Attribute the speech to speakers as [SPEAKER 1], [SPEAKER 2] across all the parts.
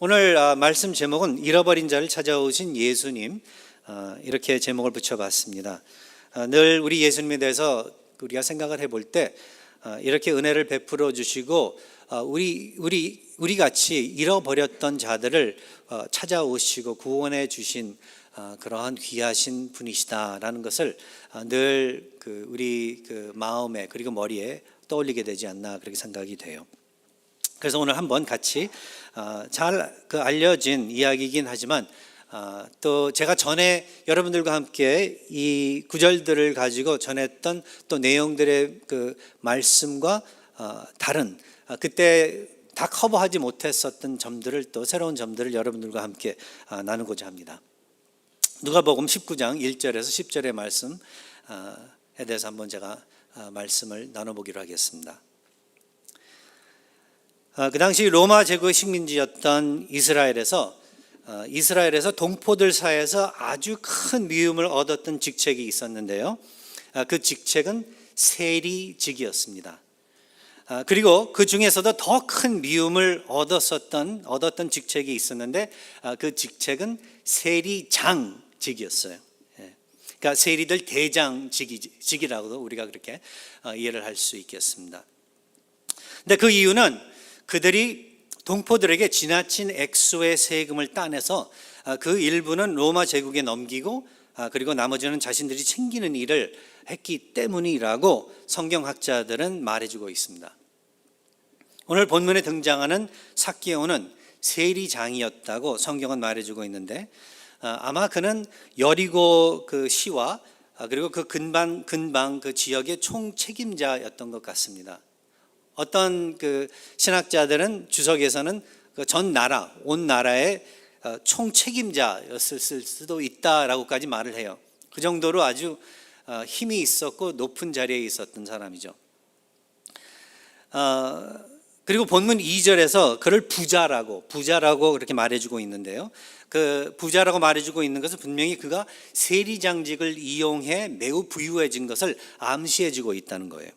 [SPEAKER 1] 오늘 말씀 제목은 잃어버린 자를 찾아오신 예수님, 이렇게 제목을 붙여봤습니다. 늘 우리 예수님에 대해서 우리가 생각을 해볼 때 이렇게 은혜를 베풀어 주시고 우리 같이 잃어버렸던 자들을 찾아오시고 구원해 주신 그러한 귀하신 분이시다라는 것을 늘 우리 마음에 그리고 머리에 떠올리게 되지 않나 그렇게 생각이 돼요. 그래서 오늘 한번 같이 잘 알려진 이야기이긴 하지만 또 제가 전에 여러분들과 함께 이 구절들을 가지고 전했던 또 내용들의 그 말씀과 다른 그때 다 커버하지 못했었던 점들을 또 새로운 점들을 여러분들과 함께 나누고자 합니다. 누가복음 19장 1절에서 10절의 말씀에 대해서 한번 제가 말씀을 나눠보기로 하겠습니다. 그 당시 로마 제국의 식민지였던 이스라엘에서 동포들 사이에서 아주 큰 미움을 얻었던 직책이 있었는데요. 그 직책은 세리직이었습니다. 그리고 그 중에서도 더 큰 미움을 얻었던 직책이 있었는데 그 직책은 세리장직이었어요. 그러니까 세리들 대장직이라고도 우리가 그렇게 이해를 할 수 있겠습니다. 근데 그 이유는 그들이 동포들에게 지나친 액수의 세금을 따내서 그 일부는 로마 제국에 넘기고 그리고 나머지는 자신들이 챙기는 일을 했기 때문이라고 성경학자들은 말해주고 있습니다. 오늘 본문에 등장하는 삭개오는 세리장이었다고 성경은 말해주고 있는데 아마 그는 여리고 그 시와 그리고 그 근방 그 지역의 총책임자였던 것 같습니다. 어떤 그 신학자들은 주석에서는 그 온 나라의 총책임자였을 수도 있다라고까지 말을 해요. 그 정도로 아주 힘이 있었고 높은 자리에 있었던 사람이죠. 그리고 본문 2절에서 그를 부자라고 그렇게 말해주고 있는데요. 그 부자라고 말해주고 있는 것은 분명히 그가 세리장직을 이용해 매우 부유해진 것을 암시해주고 있다는 거예요.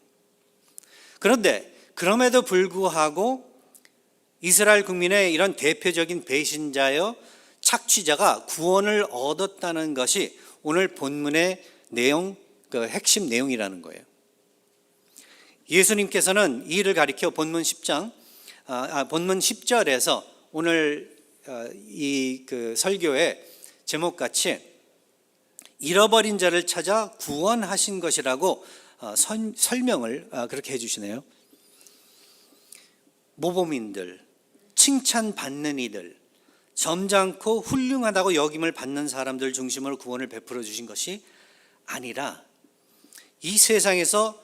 [SPEAKER 1] 그런데 그럼에도 불구하고 이스라엘 국민의 이런 대표적인 배신자여 착취자가 구원을 얻었다는 것이 오늘 본문의 핵심 내용이라는 거예요. 예수님께서는 이 일을 가리켜 본문 10절에서 오늘 이 설교의 제목같이 잃어버린 자를 찾아 구원하신 것이라고 설명을 그렇게 해주시네요. 모범인들, 칭찬받는 이들, 점잖고 훌륭하다고 여김을 받는 사람들 중심으로 구원을 베풀어 주신 것이 아니라 이 세상에서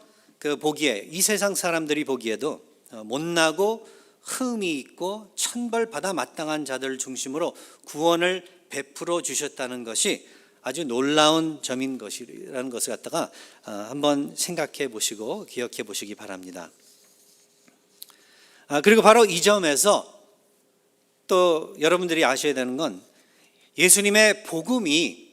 [SPEAKER 1] 이 세상 사람들이 보기에도 못나고 흠이 있고 천벌받아 마땅한 자들을 중심으로 구원을 베풀어 주셨다는 것이 아주 놀라운 점인 것이라는 것을 갖다가 한번 생각해 보시고 기억해 보시기 바랍니다. 그리고 바로 이 점에서 또 여러분들이 아셔야 되는 건 예수님의 복음이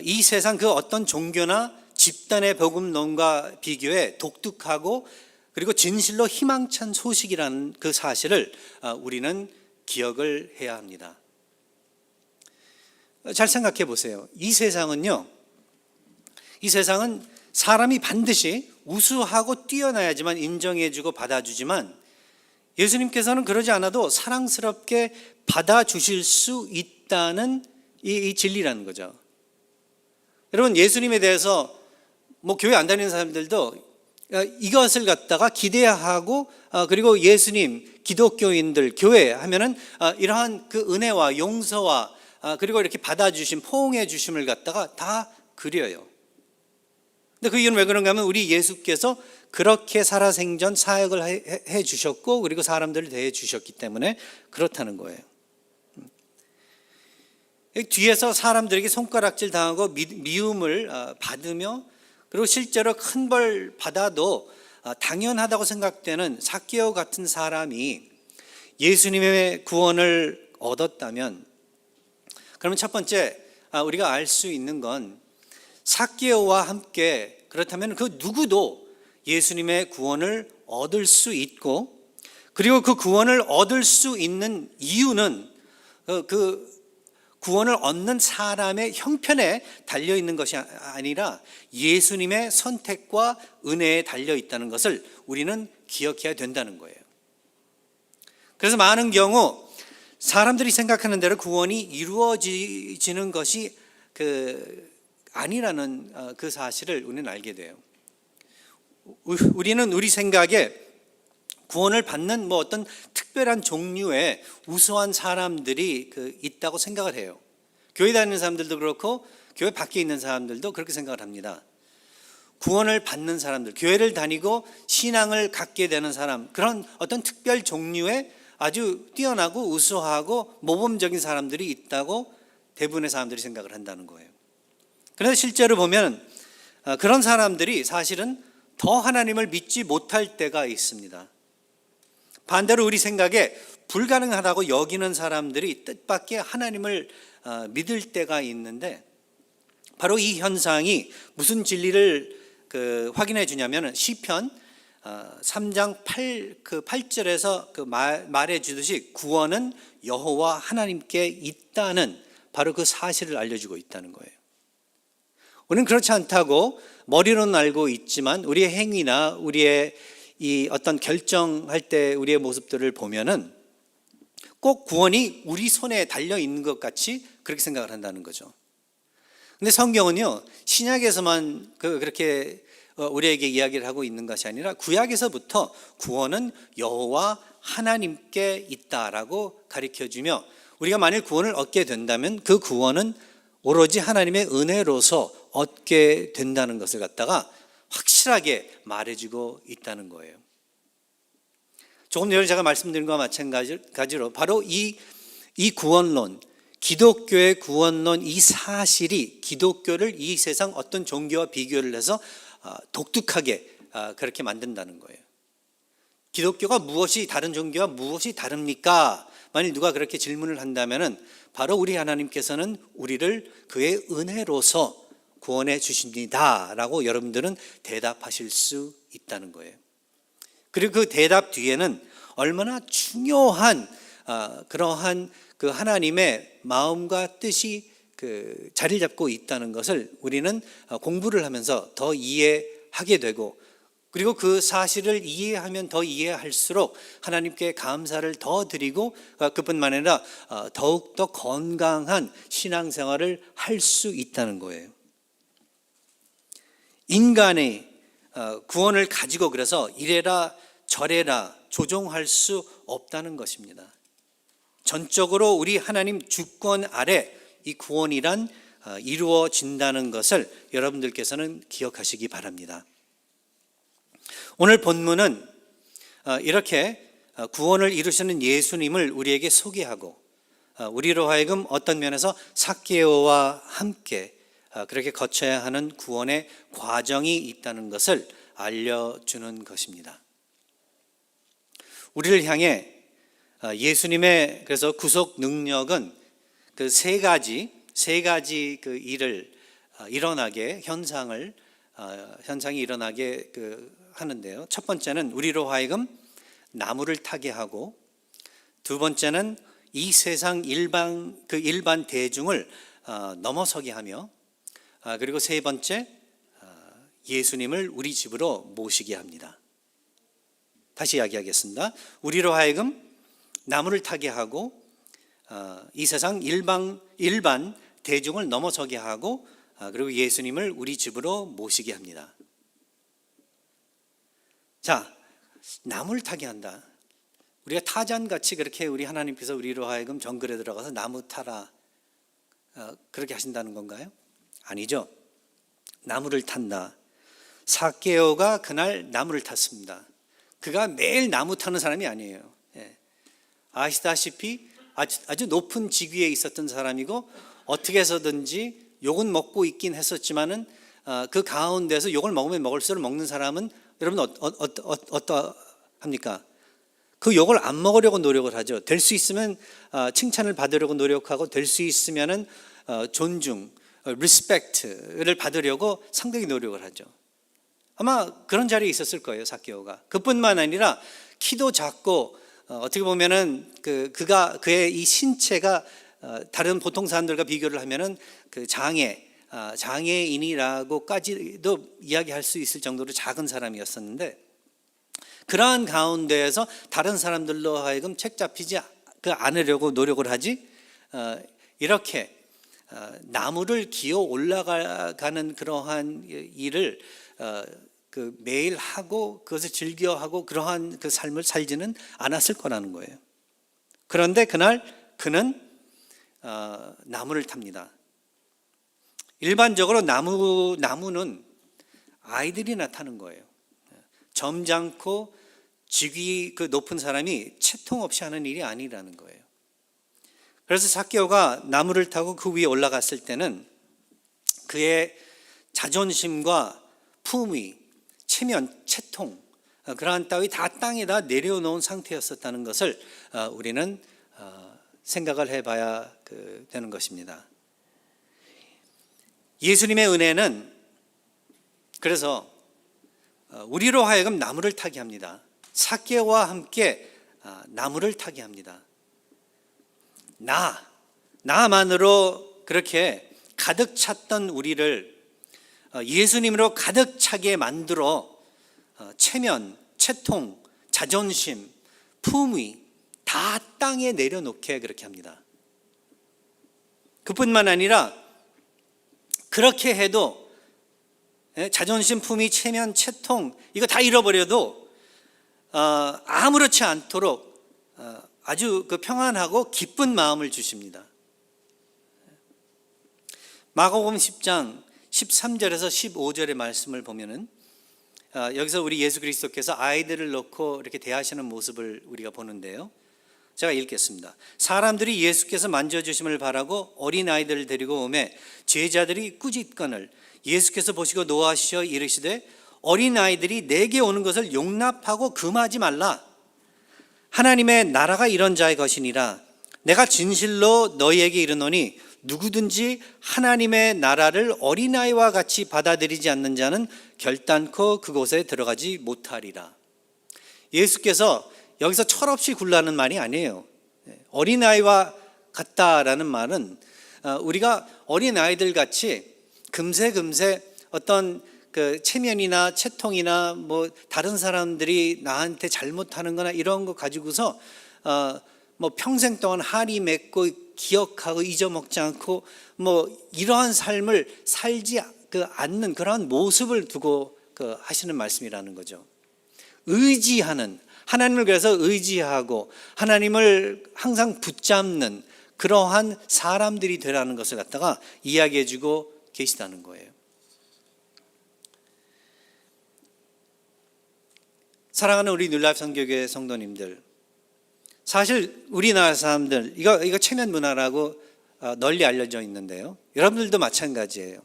[SPEAKER 1] 이 세상 그 어떤 종교나 집단의 복음론과 비교해 독특하고 그리고 진실로 희망찬 소식이라는 그 사실을 우리는 기억을 해야 합니다. 잘 생각해 보세요. 이 세상은 사람이 반드시 우수하고 뛰어나야지만 인정해주고 받아주지만 예수님께서는 그러지 않아도 사랑스럽게 받아주실 수 있다는 이 진리라는 거죠. 여러분, 예수님에 대해서 교회 안 다니는 사람들도 이것을 갖다가 기대하고 그리고 예수님, 기독교인들, 교회 하면은 이러한 그 은혜와 용서와 그리고 이렇게 받아주심, 포옹해 주심을 갖다가 다 그려요. 근데 그 이유는 왜 그런가 하면 우리 예수께서 그렇게 살아생전 사역을 해 주셨고 그리고 사람들을 대해 주셨기 때문에 그렇다는 거예요. 뒤에서 사람들에게 손가락질 당하고 미움을 받으며 그리고 실제로 큰 벌 받아도 당연하다고 생각되는 삭개오 같은 사람이 예수님의 구원을 얻었다면 그러면 첫 번째 우리가 알 수 있는 건 삭개오와 함께 그렇다면 그 누구도 예수님의 구원을 얻을 수 있고 그리고 그 구원을 얻을 수 있는 이유는 그 구원을 얻는 사람의 형편에 달려 있는 것이 아니라 예수님의 선택과 은혜에 달려 있다는 것을 우리는 기억해야 된다는 거예요. 그래서 많은 경우 사람들이 생각하는 대로 구원이 이루어지는 것이 아니라는 그 사실을 우리는 알게 돼요. 우리는 우리 생각에 구원을 받는 어떤 특별한 종류의 우수한 사람들이 있다고 생각을 해요. 교회 다니는 사람들도 그렇고 교회 밖에 있는 사람들도 그렇게 생각을 합니다. 구원을 받는 사람들, 교회를 다니고 신앙을 갖게 되는 사람, 그런 어떤 특별 종류의 아주 뛰어나고 우수하고 모범적인 사람들이 있다고 대부분의 사람들이 생각을 한다는 거예요. 그런데 실제로 보면 그런 사람들이 사실은 더 하나님을 믿지 못할 때가 있습니다. 반대로 우리 생각에 불가능하다고 여기는 사람들이 뜻밖의 하나님을 믿을 때가 있는데, 바로 이 현상이 무슨 진리를 확인해 주냐면 시편 3장 8절에서 말해 주듯이 구원은 여호와 하나님께 있다는 바로 그 사실을 알려주고 있다는 거예요. 우리는 그렇지 않다고 머리로는 알고 있지만 우리의 행위나 우리의 이 어떤 결정할 때 우리의 모습들을 보면은 꼭 구원이 우리 손에 달려 있는 것 같이 그렇게 생각을 한다는 거죠. 근데 성경은요, 신약에서만 그렇게 우리에게 이야기를 하고 있는 것이 아니라 구약에서부터 구원은 여호와 하나님께 있다라고 가르쳐주며, 우리가 만일 구원을 얻게 된다면 그 구원은 오로지 하나님의 은혜로서 얻게 된다는 것을 갖다가 확실하게 말해주고 있다는 거예요. 조금 전에 제가 말씀드린 것과 마찬가지로 바로 이 구원론, 기독교의 구원론, 이 사실이 기독교를 이 세상 어떤 종교와 비교를 해서 독특하게 그렇게 만든다는 거예요. 기독교가 무엇이 다른 종교와 무엇이 다릅니까? 만일 누가 그렇게 질문을 한다면은 바로 우리 하나님께서는 우리를 그의 은혜로서 구원해 주십니다라고 여러분들은 대답하실 수 있다는 거예요. 그리고 그 대답 뒤에는 얼마나 중요한 그러한 그 하나님의 마음과 뜻이 자리를 잡고 있다는 것을 우리는 공부를 하면서 더 이해하게 되고, 그리고 그 사실을 이해하면 더 이해할수록 하나님께 감사를 더 드리고 그뿐만 아니라 더욱더 건강한 신앙생활을 할 수 있다는 거예요. 인간의 구원을 가지고 그래서 이래라 저래라 조종할 수 없다는 것입니다. 전적으로 우리 하나님 주권 아래 이 구원이란 이루어진다는 것을 여러분들께서는 기억하시기 바랍니다. 오늘 본문은 이렇게 구원을 이루시는 예수님을 우리에게 소개하고 우리로 하여금 어떤 면에서 삭개오와 함께 그렇게 거쳐야 하는 구원의 과정이 있다는 것을 알려주는 것입니다. 우리를 향해 예수님의 그래서 구속 능력은 그 세 가지 그 일을 일어나게 현상이 일어나게 하는데요. 첫 번째는 우리로 하여금 나무를 타게 하고, 두 번째는 이 세상 일반 대중을 넘어서게 하며, 그리고 세 번째 예수님을 우리 집으로 모시게 합니다. 다시 이야기하겠습니다. 우리로 하여금 나무를 타게 하고 이 세상 일반 대중을 넘어서게 하고 그리고 예수님을 우리 집으로 모시게 합니다. 자, 나무를 타게 한다. 우리가 타잔같이 그렇게 우리 하나님께서 우리로 하여금 정글에 들어가서 나무 타라 그렇게 하신다는 건가요? 아니죠. 나무를 탄다. 삭개오가 그날 나무를 탔습니다. 그가 매일 나무 타는 사람이 아니에요. 아시다시피 아주 높은 직위에 있었던 사람이고 어떻게 해서든지 욕은 먹고 있긴 했었지만은 그 가운데서 욕을 먹으면 먹을수록 먹는 사람은 여러분 어떠합니까? 그 욕을 안 먹으려고 노력을 하죠. 될 수 있으면 칭찬을 받으려고 노력하고, 될 수 있으면은 존중, 리스펙트를 받으려고 상당히 노력을 하죠. 아마 그런 자리에 있었을 거예요, 삭개오가. 그뿐만 아니라 키도 작고 어떻게 보면은 그의 이 신체가 다른 보통 사람들과 비교를 하면은 그 장애인이라고까지도 이야기할 수 있을 정도로 작은 사람이었었는데, 그러한 가운데에서 다른 사람들로 하여금 책 잡히지 않으려고 노력을 하지, 이렇게 나무를 기어 올라가는 그러한 일을 매일 하고 그것을 즐겨하고 그러한 그 삶을 살지는 않았을 거라는 거예요. 그런데 그날 그는 나무를 탑니다. 일반적으로 나무는 아이들이나 타는 거예요. 점잖고 직위 높은 사람이 채통 없이 하는 일이 아니라는 거예요. 그래서 삭개오가 나무를 타고 그 위에 올라갔을 때는 그의 자존심과 품위, 체면, 채통, 그러한 따위 다 땅에다 내려놓은 상태였었다는 것을 우리는 생각을 해봐야 되는 것입니다. 예수님의 은혜는 그래서 우리로 하여금 나무를 타게 합니다. 삭개오와 함께 나무를 타게 합니다. 나만으로 그렇게 가득 찼던 우리를 예수님으로 가득 차게 만들어 체면, 채통, 자존심, 품위 다 땅에 내려놓게 그렇게 합니다. 그뿐만 아니라 그렇게 해도 자존심, 품위, 체면, 채통 이거 다 잃어버려도 아무렇지 않도록 아주 평안하고 기쁜 마음을 주십니다. 마가복음 10장 13절에서 15절의 말씀을 보면은 여기서 우리 예수 그리스도께서 아이들을 놓고 이렇게 대하시는 모습을 우리가 보는데요. 제가 읽겠습니다. 사람들이 예수께서 만져주심을 바라고 어린아이들을 데리고 오매 제자들이 꾸짖거늘 예수께서 보시고 노하시어 이르시되 어린아이들이 내게 오는 것을 용납하고 금하지 말라. 하나님의 나라가 이런 자의 것이니라. 내가 진실로 너희에게 이르노니 누구든지 하나님의 나라를 어린아이와 같이 받아들이지 않는 자는 결단코 그곳에 들어가지 못하리라. 예수께서 여기서 철없이 굴라는 말이 아니에요. 어린아이와 같다라는 말은 우리가 어린아이들 같이 금세 어떤 체면이나 채통이나 다른 사람들이 나한테 잘못하는 거나 이런 거 가지고서 평생 동안 한이 맺고 기억하고 잊어먹지 않고 이러한 삶을 살지 않는 그러한 모습을 두고 하시는 말씀이라는 거죠. 의지하는, 하나님을 그래서 의지하고 하나님을 항상 붙잡는 그러한 사람들이 되라는 것을 갖다가 이야기해 주고 계시다는 거예요. 사랑하는 우리 뉴라이프 선교교회 성도님들, 사실 우리나라 사람들 이거 체면 문화라고 널리 알려져 있는데요. 여러분들도 마찬가지예요.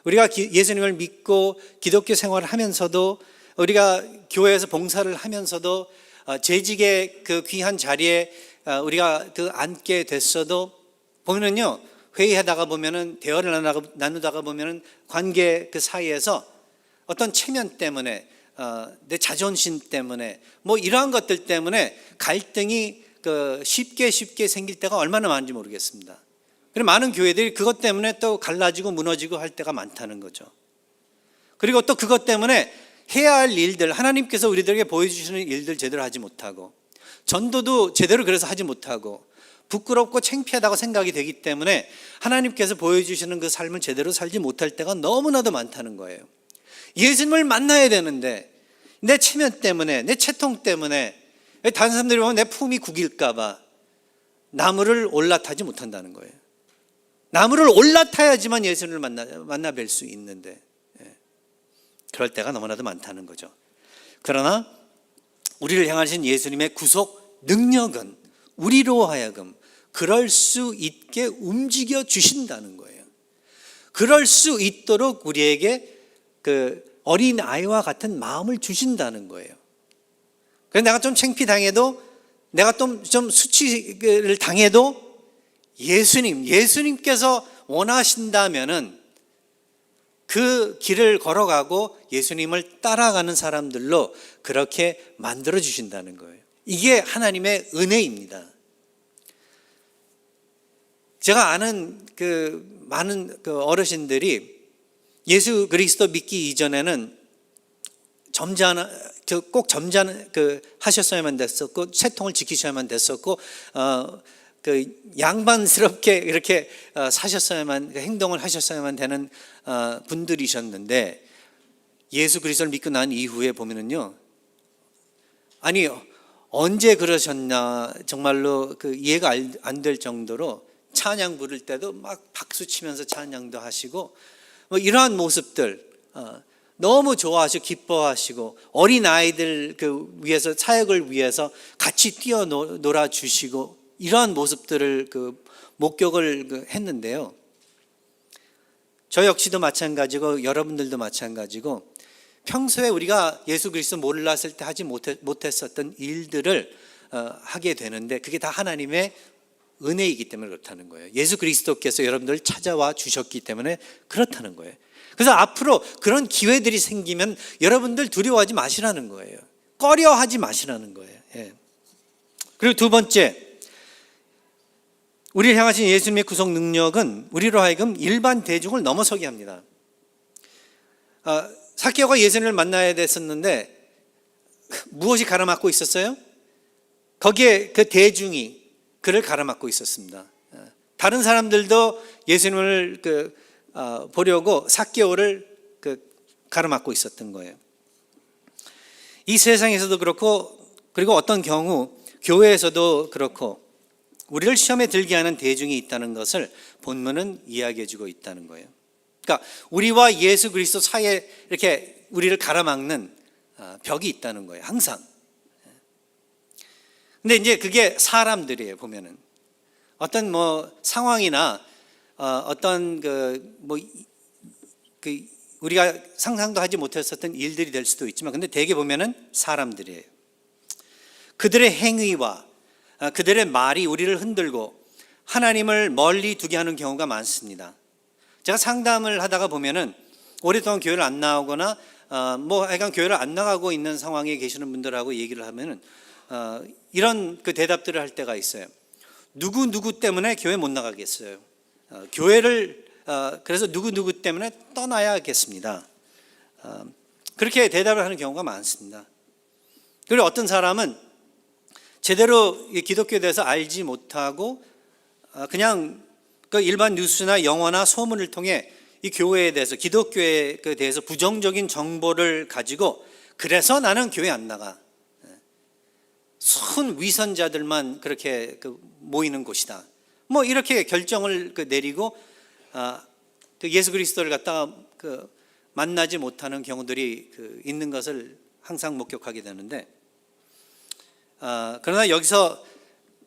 [SPEAKER 1] 우리가 예수님을 믿고 기독교 생활을 하면서도 우리가 교회에서 봉사를 하면서도 재직의 귀한 자리에 우리가 앉게 됐어도 보면은요, 회의하다가 보면은 대화를 나누다가 보면은 관계 사이에서 어떤 체면 때문에 내 자존심 때문에 이러한 것들 때문에 갈등이 쉽게 생길 때가 얼마나 많은지 모르겠습니다. 그리고 많은 교회들이 그것 때문에 또 갈라지고 무너지고 할 때가 많다는 거죠. 그리고 또 그것 때문에 해야 할 일들, 하나님께서 우리들에게 보여주시는 일들 제대로 하지 못하고, 전도도 제대로 그래서 하지 못하고, 부끄럽고 창피하다고 생각이 되기 때문에 하나님께서 보여주시는 그 삶을 제대로 살지 못할 때가 너무나도 많다는 거예요. 예수님을 만나야 되는데 내 체면 때문에, 내 채통 때문에, 다른 사람들이 보면 내 품이 구길까 봐 나무를 올라타지 못한다는 거예요. 나무를 올라타야지만 예수님을 만나 뵐 수 있는데 그럴 때가 너무나도 많다는 거죠. 그러나 우리를 향하신 예수님의 구속 능력은 우리로 하여금 그럴 수 있게 움직여 주신다는 거예요. 그럴 수 있도록 우리에게 어린 아이와 같은 마음을 주신다는 거예요. 그래서 내가 좀 창피당해도, 내가 좀 수치를 당해도 예수님께서 원하신다면은 그 길을 걸어가고 예수님을 따라가는 사람들로 그렇게 만들어 주신다는 거예요. 이게 하나님의 은혜입니다. 제가 아는 많은 어르신들이 예수 그리스도 믿기 이전에는 꼭 점잖은 하셨어야만 됐었고, 채통을 지키셔야만 됐었고, 양반스럽게 이렇게 사셨어야만, 행동을 하셨어야만 되는 분들이셨는데, 예수 그리스도를 믿고 난 이후에 보면은요, 아니 언제 그러셨나 정말로 이해가 안 될 정도로 찬양 부를 때도 막 박수 치면서 찬양도 하시고, 뭐 이러한 모습들 너무 좋아하시고 기뻐하시고, 어린 아이들 위해서, 사역을 위해서 같이 뛰어 놀아 주시고, 이러한 모습들을 목격을 했는데요. 저 역시도 마찬가지고 여러분들도 마찬가지고, 평소에 우리가 예수 그리스도 몰랐을 때 하지 못했었던 일들을 하게 되는데, 그게 다 하나님의 은혜이기 때문에 그렇다는 거예요. 예수 그리스도께서 여러분들을 찾아와 주셨기 때문에 그렇다는 거예요. 그래서 앞으로 그런 기회들이 생기면 여러분들 두려워하지 마시라는 거예요. 꺼려하지 마시라는 거예요. 예. 그리고 두 번째, 우리를 향하신 예수님의 구속 능력은 우리로 하여금 일반 대중을 넘어서게 합니다. 삭개오가 예수님을 만나야 됐었는데 무엇이 가로막고 있었어요? 거기에 대중이 그를 가로막고 있었습니다. 다른 사람들도 예수님을 보려고 삭개오를 가로막고 있었던 거예요. 이 세상에서도 그렇고, 그리고 어떤 경우 교회에서도 그렇고, 우리를 시험에 들게 하는 대중이 있다는 것을 본문은 이야기해 주고 있다는 거예요. 그러니까 우리와 예수 그리스도 사이에 이렇게 우리를 가로막는 벽이 있다는 거예요, 항상. 근데 이제 그게 사람들이에요. 보면은 어떤 상황이나 어떤 우리가 상상도 하지 못했었던 일들이 될 수도 있지만, 근데 대개 보면은 사람들이에요. 그들의 행위와 그들의 말이 우리를 흔들고 하나님을 멀리 두게 하는 경우가 많습니다. 제가 상담을 하다가 보면은 오랫동안 교회를 안 나오거나 하여간 교회를 안 나가고 있는 상황에 계시는 분들하고 얘기를 하면은 이런 대답들을 할 때가 있어요. 누구 때문에 교회 못 나가겠어요. 교회를 그래서 누구 때문에 떠나야겠습니다. 그렇게 대답을 하는 경우가 많습니다. 그리고 어떤 사람은 제대로 기독교에 대해서 알지 못하고 그냥 일반 뉴스나 영화나 소문을 통해 이 교회에 대해서, 기독교에 대해서 부정적인 정보를 가지고, 그래서 나는 교회 안 나가, 순 위선자들만 그렇게 모이는 곳이다, 이렇게 결정을 내리고 예수 그리스도를 갖다가 만나지 못하는 경우들이 있는 것을 항상 목격하게 되는데, 그러나 여기서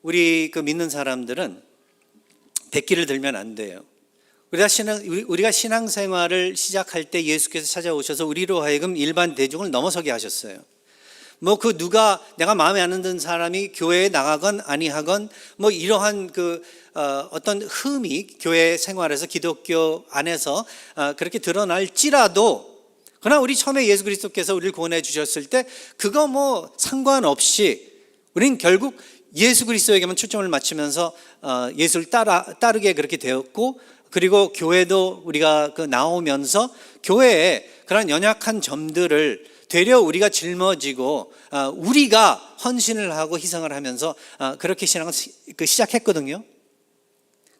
[SPEAKER 1] 우리 믿는 사람들은 백기를 들면 안 돼요. 우리가 신앙생활을 시작할 때 예수께서 찾아오셔서 우리로 하여금 일반 대중을 넘어서게 하셨어요. 누가 내가 마음에 안 드는 사람이 교회에 나가건 아니하건 이러한 어떤 흠이 교회 생활에서, 기독교 안에서 그렇게 드러날지라도, 그러나 우리 처음에 예수 그리스도께서 우리를 구원해 주셨을 때 그거 상관없이 우리는 결국 예수 그리스도에게만 초점을 맞추면서 예수를 따르게 그렇게 되었고, 그리고 교회도 우리가 나오면서 교회에 그런 연약한 점들을 되려 우리가 짊어지고 우리가 헌신을 하고 희생을 하면서 그렇게 신앙을 시작했거든요.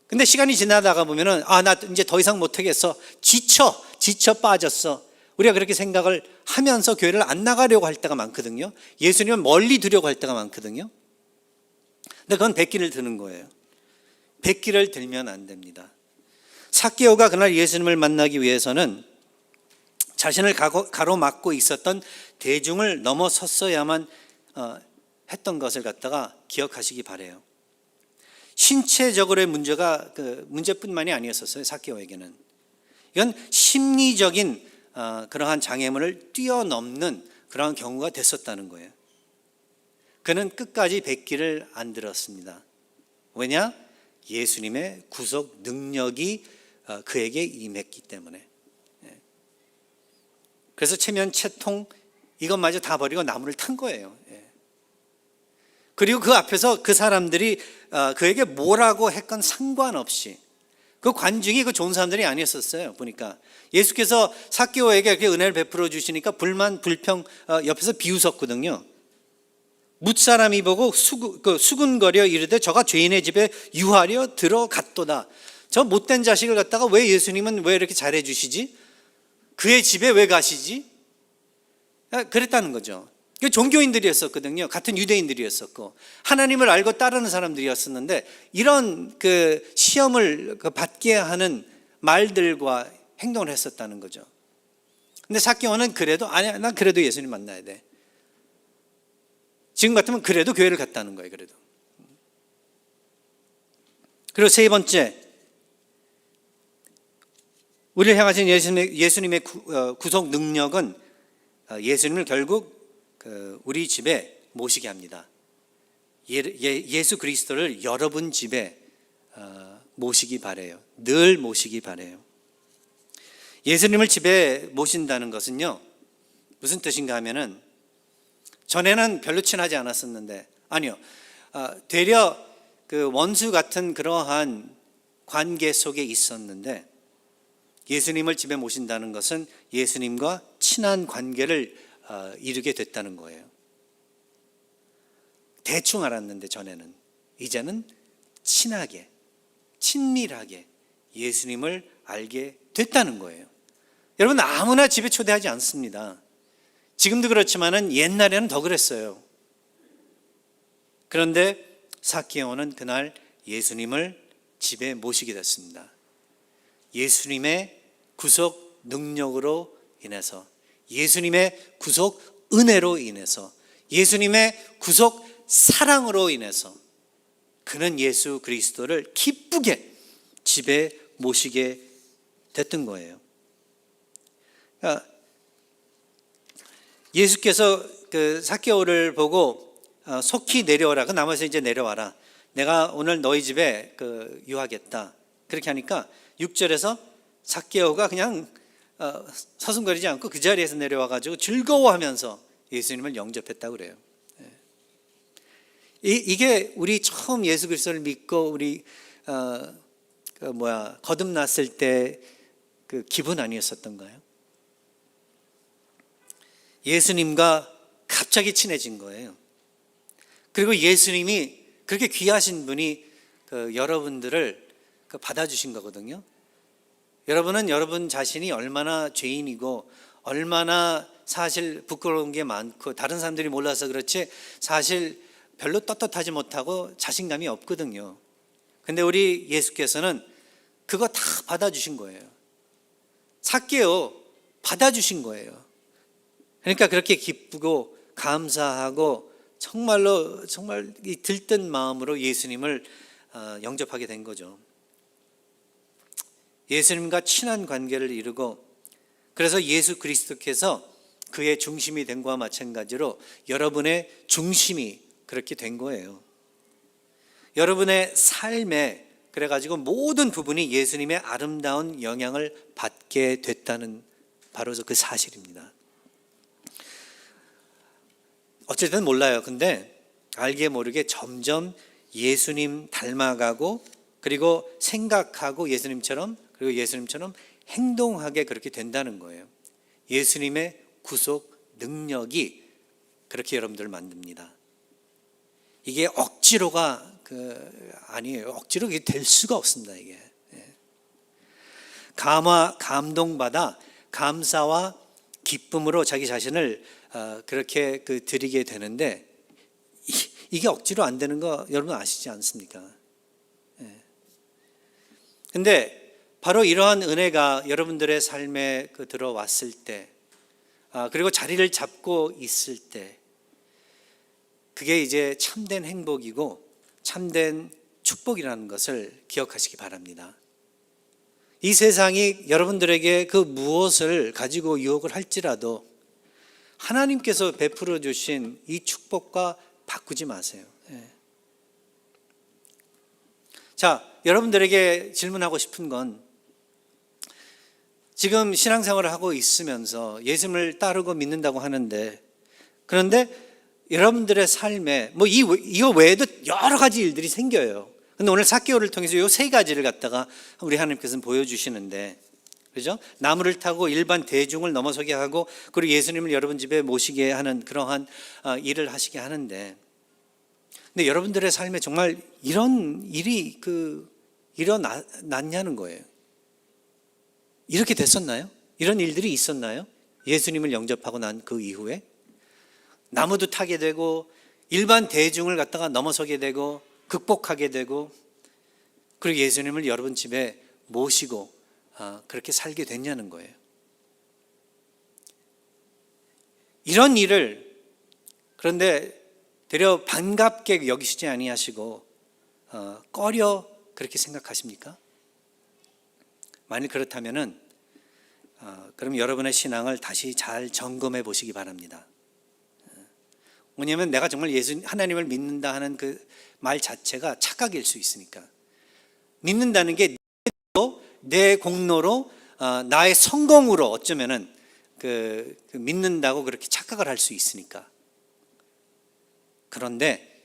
[SPEAKER 1] 근데 시간이 지나다가 보면은 나 이제 더 이상 못하겠어, 지쳐 빠졌어, 우리가 그렇게 생각을 하면서 교회를 안 나가려고 할 때가 많거든요. 예수님을 멀리 두려고 할 때가 많거든요. 근데 그건 백기를 드는 거예요. 백기를 들면 안 됩니다. 삭개오가 그날 예수님을 만나기 위해서는 자신을 가로막고 있었던 대중을 넘어섰어야만 했던 것을 갖다가 기억하시기 바라요. 신체적으로의 문제뿐만이 아니었었어요. 삭개오에게는 이건 심리적인 그러한 장애물을 뛰어넘는 그러한 경우가 됐었다는 거예요. 그는 끝까지 백기를 안 들었습니다. 왜냐? 예수님의 구속 능력이 그에게 임했기 때문에. 그래서 체면, 채통 이것마저 다 버리고 나무를 탄 거예요. 그리고 그 앞에서 그 사람들이 그에게 뭐라고 했건 상관없이, 그 관중이 그 좋은 사람들이 아니었었어요. 보니까 예수께서 삭개오에게 이렇게 은혜를 베풀어 주시니까 불만 불평 옆에서 비웃었거든요. 뭇사람이 보고 수군거려 이르되 저가 죄인의 집에 유하려 들어갔도다. 저 못된 자식을 갖다가 왜 예수님은 왜 이렇게 잘해 주시지? 그의 집에 왜 가시지? 그랬다는 거죠. 종교인들이었었거든요. 같은 유대인들이었었고 하나님을 알고 따르는 사람들이었었는데 이런 그 시험을 받게 하는 말들과 행동을 했었다는 거죠. 근데 삭개오는 그래도 아니야, 난 그래도 예수님 만나야 돼. 지금 같으면 그래도 교회를 갔다는 거예요. 그래도. 그리고 세 번째, 우리를 향하신 예수님의 구속 능력은 예수님을 결국 우리 집에 모시게 합니다. 예수 그리스도를 여러분 집에 모시기 바래요. 늘 모시기 바래요. 예수님을 집에 모신다는 것은요, 무슨 뜻인가 하면은 전에는 별로 친하지 않았었는데, 아니요, 되려 그 원수 같은 그러한 관계 속에 있었는데 예수님을 집에 모신다는 것은 예수님과 친한 관계를 이루게 됐다는 거예요. 대충 알았는데 전에는, 이제는 친하게, 친밀하게 예수님을 알게 됐다는 거예요. 여러분, 아무나 집에 초대하지 않습니다. 지금도 그렇지만은 옛날에는 더 그랬어요. 그런데 삭개오는 그날 예수님을 집에 모시게 됐습니다. 예수님의 구속 능력으로 인해서, 예수님의 구속 은혜로 인해서, 예수님의 구속 사랑으로 인해서 그는 예수 그리스도를 기쁘게 집에 모시게 됐던 거예요. 예수께서 그 삭개오를 보고 속히 내려오라, 그 남아서 이제 내려와라, 내가 오늘 너희 집에 유하겠다, 그렇게 하니까 6절에서 삭개오가 그냥 서슴거리지 않고 그 자리에서 내려와 가지고 즐거워하면서 예수님을 영접했다고 그래요. 이게 우리 처음 예수 그리스도를 믿고 우리 거듭났을 때 그 기분 아니었었던가요? 예수님과 갑자기 친해진 거예요. 그리고 예수님이 그렇게 귀하신 분이 여러분들을 받아주신 거거든요. 여러분은 여러분 자신이 얼마나 죄인이고 얼마나 사실 부끄러운 게 많고 다른 사람들이 몰라서 그렇지 사실 별로 떳떳하지 못하고 자신감이 없거든요. 근데 우리 예수께서는 그거 다 받아주신 거예요. 삭개오 받아주신 거예요. 그러니까 그렇게 기쁘고 감사하고 정말로 정말 이 들뜬 마음으로 예수님을 영접하게 된 거죠. 예수님과 친한 관계를 이루고, 그래서 예수 그리스도께서 그의 중심이 된 것과 마찬가지로 여러분의 중심이 그렇게 된 거예요. 여러분의 삶에 그래가지고 모든 부분이 예수님의 아름다운 영향을 받게 됐다는 바로 그 사실입니다. 어쨌든 몰라요. 근데 알게 모르게 점점 예수님 닮아가고, 그리고 생각하고 예수님처럼, 그리고 예수님처럼 행동하게 그렇게 된다는 거예요. 예수님의 구속 능력이 그렇게 여러분들을 만듭니다. 이게 억지로가 아니에요. 억지로 이게 될 수가 없습니다. 이게 감동받아 감사와 기쁨으로 자기 자신을 그렇게 드리게 되는데, 이게 억지로 안 되는 거 여러분 아시지 않습니까? 근데 바로 이러한 은혜가 여러분들의 삶에 들어왔을 때, 그리고 자리를 잡고 있을 때, 그게 이제 참된 행복이고 참된 축복이라는 것을 기억하시기 바랍니다. 이 세상이 여러분들에게 그 무엇을 가지고 유혹을 할지라도 하나님께서 베풀어 주신 이 축복과 바꾸지 마세요. 자, 여러분들에게 질문하고 싶은 건, 지금 신앙생활을 하고 있으면서 예수님을 따르고 믿는다고 하는데, 그런데 여러분들의 삶에 이거 외에도 여러 가지 일들이 생겨요. 근데 오늘 삭개오를 통해서 이 세 가지를 갖다가 우리 하나님께서는 보여주시는데, 그죠? 나무를 타고 일반 대중을 넘어서게 하고, 그리고 예수님을 여러분 집에 모시게 하는 그러한 일을 하시게 하는데, 근데 여러분들의 삶에 정말 이런 일이 일어났냐는 거예요. 이렇게 됐었나요? 이런 일들이 있었나요? 예수님을 영접하고 난 그 이후에 나무도 타게 되고 일반 대중을 갖다가 넘어서게 되고 극복하게 되고, 그리고 예수님을 여러분 집에 모시고 그렇게 살게 됐냐는 거예요. 이런 일을 그런데 되려 반갑게 여기시지 아니하시고 꺼려 그렇게 생각하십니까? 만일 그렇다면은 그럼 여러분의 신앙을 다시 잘 점검해 보시기 바랍니다. 왜냐하면 내가 정말 하나님을 믿는다 하는 그 말 자체가 착각일 수 있으니까. 믿는다는 게 내 공로로 나의 성공으로 어쩌면은 믿는다고 그렇게 착각을 할 수 있으니까. 그런데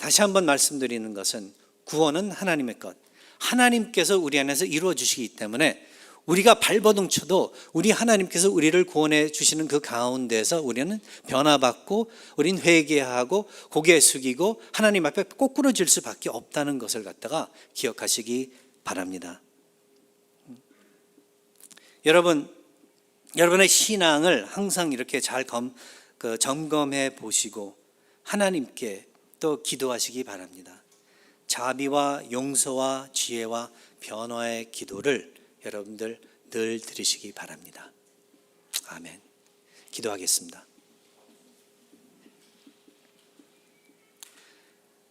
[SPEAKER 1] 다시 한번 말씀드리는 것은 구원은 하나님의 것, 하나님께서 우리 안에서 이루어 주시기 때문에 우리가 발버둥 쳐도 우리 하나님께서 우리를 구원해 주시는 그 가운데서 우리는 변화받고 우린 회개하고 고개 숙이고 하나님 앞에 꼬꾸러질 수밖에 없다는 것을 갖다가 기억하시기 바랍니다. 여러분의 신앙을 항상 이렇게 잘 점검해 보시고 하나님께 또 기도하시기 바랍니다. 자비와 용서와 지혜와 변화의 기도를 여러분들 늘 드리시기 바랍니다. 아멘. 기도하겠습니다.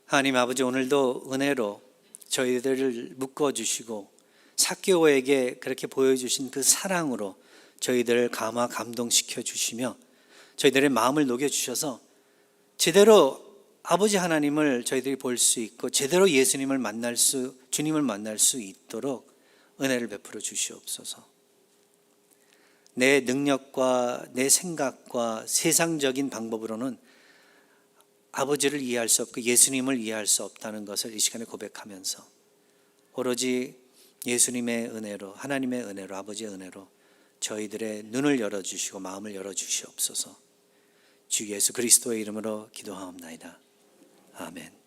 [SPEAKER 1] 하나님 아버지, 오늘도 은혜로 저희들을 묶어주시고 삭개오에게 그렇게 보여주신 그 사랑으로 저희들을 감동시켜 주시며 저희들의 마음을 녹여주셔서 제대로 아버지 하나님을 저희들이 볼 수 있고 제대로 주님을 만날 수 있도록 은혜를 베풀어 주시옵소서. 내 능력과 내 생각과 세상적인 방법으로는 아버지를 이해할 수 없고 예수님을 이해할 수 없다는 것을 이 시간에 고백하면서 오로지 예수님의 은혜로, 하나님의 은혜로, 아버지의 은혜로 저희들의 눈을 열어주시고 마음을 열어주시옵소서. 주 예수 그리스도의 이름으로 기도하옵나이다. 아멘.